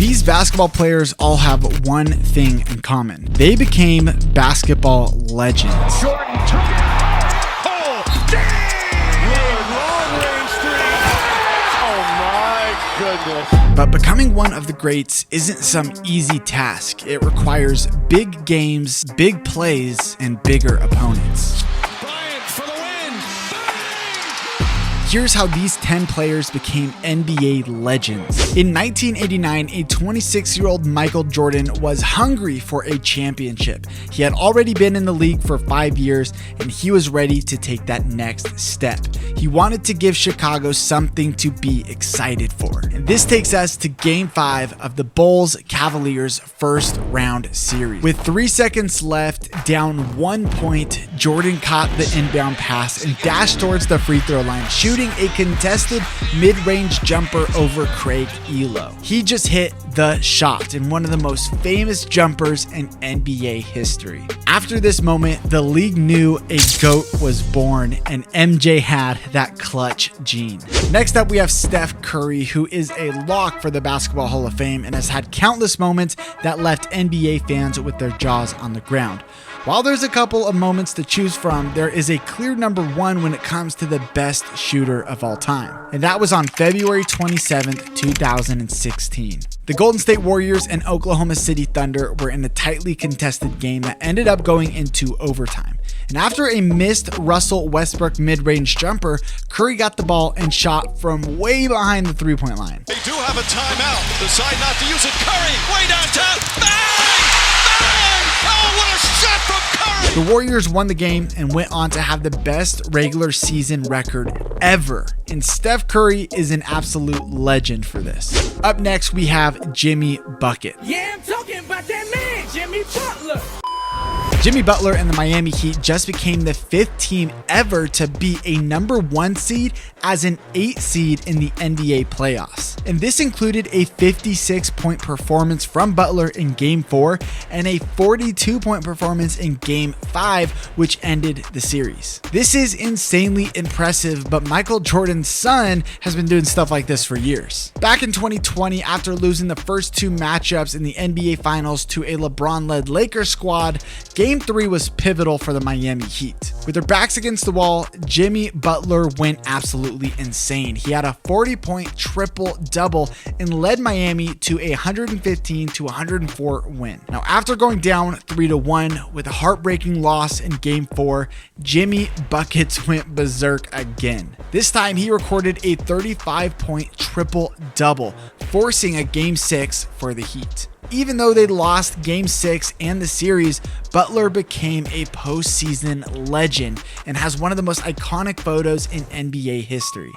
These basketball players all have one thing in common. They became basketball legends. Jordan took it. Oh, damn! Long range three. Oh my goodness. But becoming one of the greats isn't some easy task. It requires big games, big plays, and bigger opponents. Bryant for the win. Here's how these 10 players became NBA legends. In 1989, a 26-year-old Michael Jordan was hungry for a championship. He had already been in the league for 5 years, and he was ready to take that next step. He wanted to give Chicago something to be excited for. And this takes us to Game 5 of the Bulls-Cavaliers first round series. With 3 seconds left, down 1 point, Jordan caught the inbound pass and dashed towards the free throw line, shooting a contested mid-range jumper over Craig Elo. He just hit the shot in one of the most famous jumpers in NBA history. After this moment, the league knew a GOAT was born, and MJ had that clutch gene. Next up, we have Steph Curry, who is a lock for the Basketball Hall of Fame and has had countless moments that left NBA fans with their jaws on the ground. While there's a couple of moments to choose from, there is a clear number one when it comes to the best shooter of all time. And that was on February 27th, 2016. The Golden State Warriors and Oklahoma City Thunder were in a tightly contested game that ended up going into overtime. And after a missed Russell Westbrook mid-range jumper, Curry got the ball and shot from way behind the three-point line. They do have a timeout. Decide not to use it. Curry, way downtown. Bang! Bang! Oh, what a shot from Curry! The Warriors won the game and went on to have the best regular season record ever. And Steph Curry is an absolute legend for this. Up next, we have Jimmy Bucket. Yeah, I'm talking about that man, Jimmy Butler. Jimmy Butler and the Miami Heat just became the 5th team ever to be a number 1 seed as an 8 seed in the NBA playoffs. And this included a 56-point performance from Butler in Game 4 and a 42-point performance in Game 5, which ended the series. This is insanely impressive, but Michael Jordan's son has been doing stuff like this for years. Back in 2020, after losing the first 2 matchups in the NBA Finals to a LeBron-led Lakers squad, Game 3 was pivotal for the Miami Heat. With their backs against the wall, Jimmy Butler went absolutely insane. He had a 40-point triple-double and led Miami to a 115-104 win. Now, after going down 3-1 with a heartbreaking loss in Game 4, Jimmy Buckets went berserk again. This time, he recorded a 35-point triple-double, forcing a Game 6 for the Heat. Even though they lost Game 6 and the series, Butler became a postseason legend and has one of the most iconic photos in NBA history.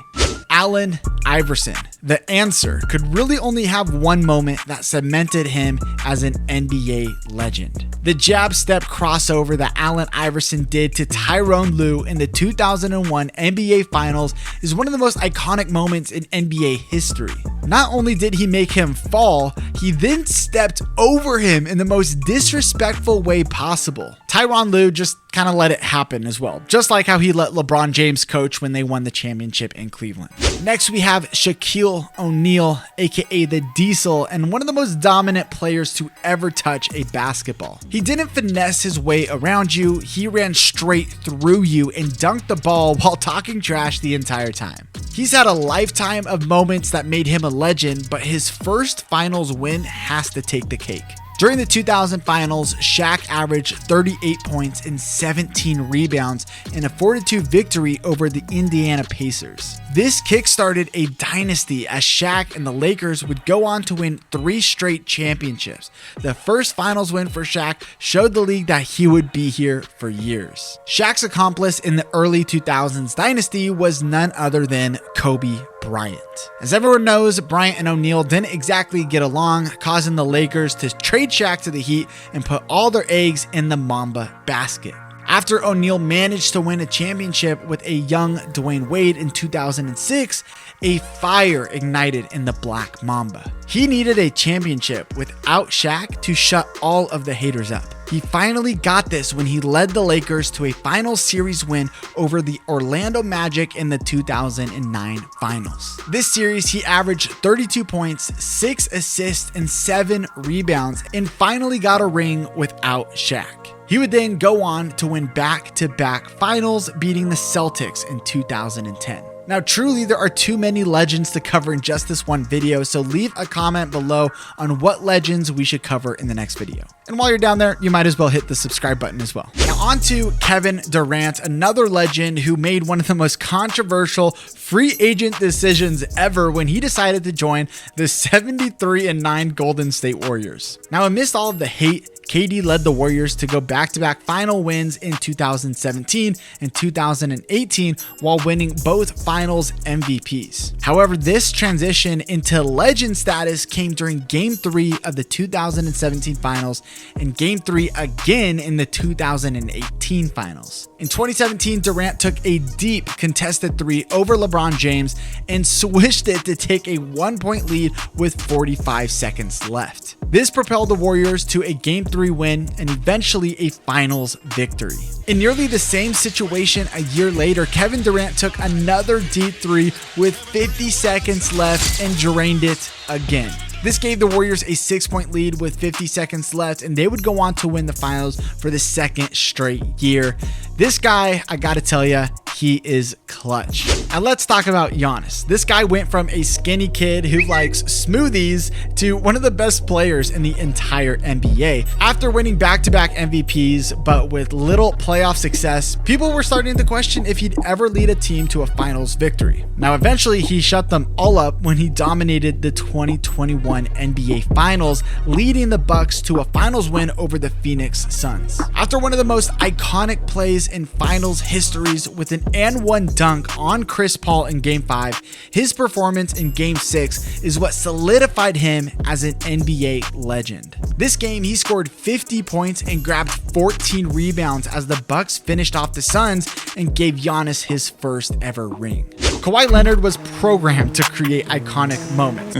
Allen Iverson, the answer, could really only have one moment that cemented him as an NBA legend. The jab step crossover that Allen Iverson did to Tyronn Lue in the 2001 NBA Finals is one of the most iconic moments in NBA history. Not only did he make him fall, he then stepped over him in the most disrespectful way possible. Tyronn Lue just kind of let it happen as well, just like how he let LeBron James coach when they won the championship in Cleveland. Next, we have Shaquille O'Neal, aka the Diesel, and one of the most dominant players to ever touch a basketball. He didn't finesse his way around you, he ran straight through you and dunked the ball while talking trash the entire time. He's had a lifetime of moments that made him a legend, but his first finals win has to take the cake. During the 2000 finals, Shaq averaged 38 points and 17 rebounds in a 4-2 victory over the Indiana Pacers. This kickstarted a dynasty as Shaq and the Lakers would go on to win 3 straight championships. The first finals win for Shaq showed the league that he would be here for years. Shaq's accomplice in the early 2000s dynasty was none other than Kobe Bryant. As everyone knows, Bryant and O'Neal didn't exactly get along, causing the Lakers to trade Shaq to the Heat and put all their eggs in the Mamba basket. After O'Neal managed to win a championship with a young Dwayne Wade in 2006, a fire ignited in the Black Mamba. He needed a championship without Shaq to shut all of the haters up. He finally got this when he led the Lakers to a final series win over the Orlando Magic in the 2009 finals. This series, he averaged 32 points, 6 assists, and 7 rebounds, and finally got a ring without Shaq. He would then go on to win back-to-back finals, beating the Celtics in 2010. Now, truly, there are too many legends to cover in just this one video, so leave a comment below on what legends we should cover in the next video. And while you're down there, you might as well hit the subscribe button as well. Now, on to Kevin Durant, another legend who made one of the most controversial free agent decisions ever when he decided to join the 73-9 Golden State Warriors. Now, amidst all of the hate, KD led the Warriors to go back-to-back final wins in 2017 and 2018 while winning both finals MVPs. However, this transition into legend status came during Game 3 of the 2017 finals and Game 3 again in the 2018 finals. In 2017, Durant took a deep contested three over LeBron James and swished it to take a 1-point lead with 45 seconds left. This propelled the Warriors to a Game 3 win and eventually a finals victory. In nearly the same situation a year later, Kevin Durant took another deep three with 50 seconds left and drained it again. This gave the Warriors a 6-point lead with 50 seconds left, and they would go on to win the finals for the second straight year. This guy, I gotta tell you, he is clutch. And let's talk about Giannis. This guy went from a skinny kid who likes smoothies to one of the best players in the entire NBA. After winning back-to-back MVPs, but with little playoff success, people were starting to question if he'd ever lead a team to a finals victory. Now, eventually, he shut them all up when he dominated the 2021 NBA Finals, leading the Bucks to a finals win over the Phoenix Suns. After one of the most iconic plays in finals histories with an and-one dunk on Chris Paul in Game 5, his performance in Game 6 is what solidified him as an NBA legend. This game, he scored 50 points and grabbed 14 rebounds as the Bucks finished off the Suns and gave Giannis his first ever ring. Kawhi Leonard was programmed to create iconic moments.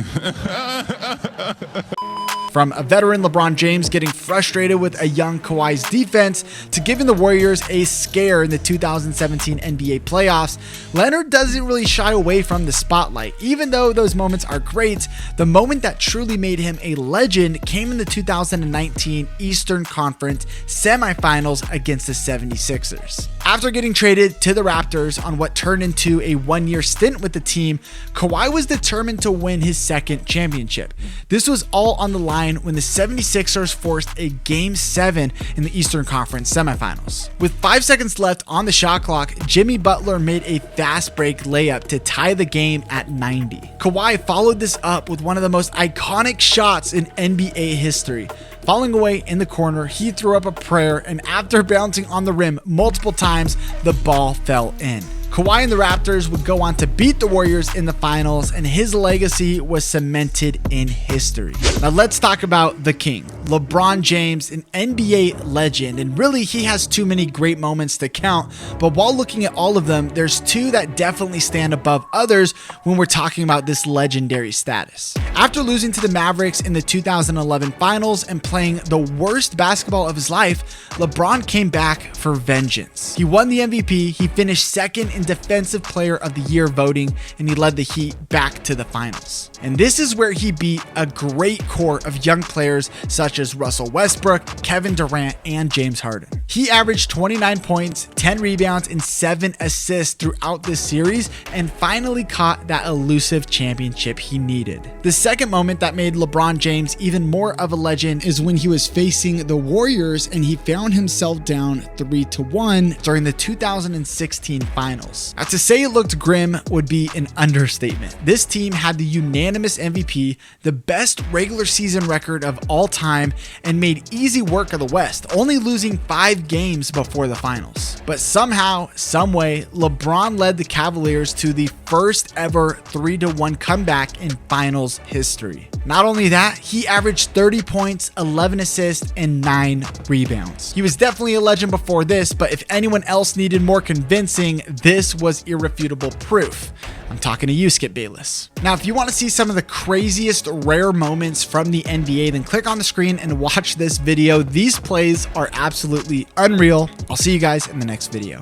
From a veteran LeBron James getting frustrated with a young Kawhi's defense to giving the Warriors a scare in the 2017 NBA playoffs, Leonard doesn't really shy away from the spotlight. Even though those moments are great, the moment that truly made him a legend came in the 2019 Eastern Conference semifinals against the 76ers. After getting traded to the Raptors on what turned into a one-year stint with the team, Kawhi was determined to win his second championship. This was all on the line when the 76ers forced a Game 7 in the Eastern Conference semifinals. With 5 seconds left on the shot clock, Jimmy Butler made a fast break layup to tie the game at 90. Kawhi followed this up with one of the most iconic shots in NBA history. Falling away in the corner, he threw up a prayer, and after bouncing on the rim multiple times, the ball fell in. Kawhi and the Raptors would go on to beat the Warriors in the finals, and his legacy was cemented in history. Now let's talk about the king, LeBron James, an NBA legend, and really he has too many great moments to count, but while looking at all of them, there's two that definitely stand above others when we're talking about this legendary status. After losing to the Mavericks in the 2011 finals and playing the worst basketball of his life, LeBron came back for vengeance. He won the MVP, he finished second in Defensive Player of the Year voting, and he led the Heat back to the finals. And this is where he beat a great core of young players such as Russell Westbrook, Kevin Durant, and James Harden. He averaged 29 points, 10 rebounds, and 7 assists throughout this series, and finally caught that elusive championship he needed. The second moment that made LeBron James even more of a legend is when he was facing the Warriors and he found himself down 3-1 during the 2016 finals. Now, to say it looked grim would be an understatement. This team had the unanimous MVP, the best regular season record of all time, and made easy work of the West, only losing 5 games before the finals. But somehow, someway, LeBron led the Cavaliers to the first ever 3-1 comeback in finals history. Not only that, he averaged 30 points, 11 assists, and 9 rebounds. He was definitely a legend before this, but if anyone else needed more convincing, this was irrefutable proof. I'm talking to you, Skip Bayless. Now, if you want to see some of the craziest rare moments from the NBA, then click on the screen and watch this video. These plays are absolutely unreal. I'll see you guys in the next video.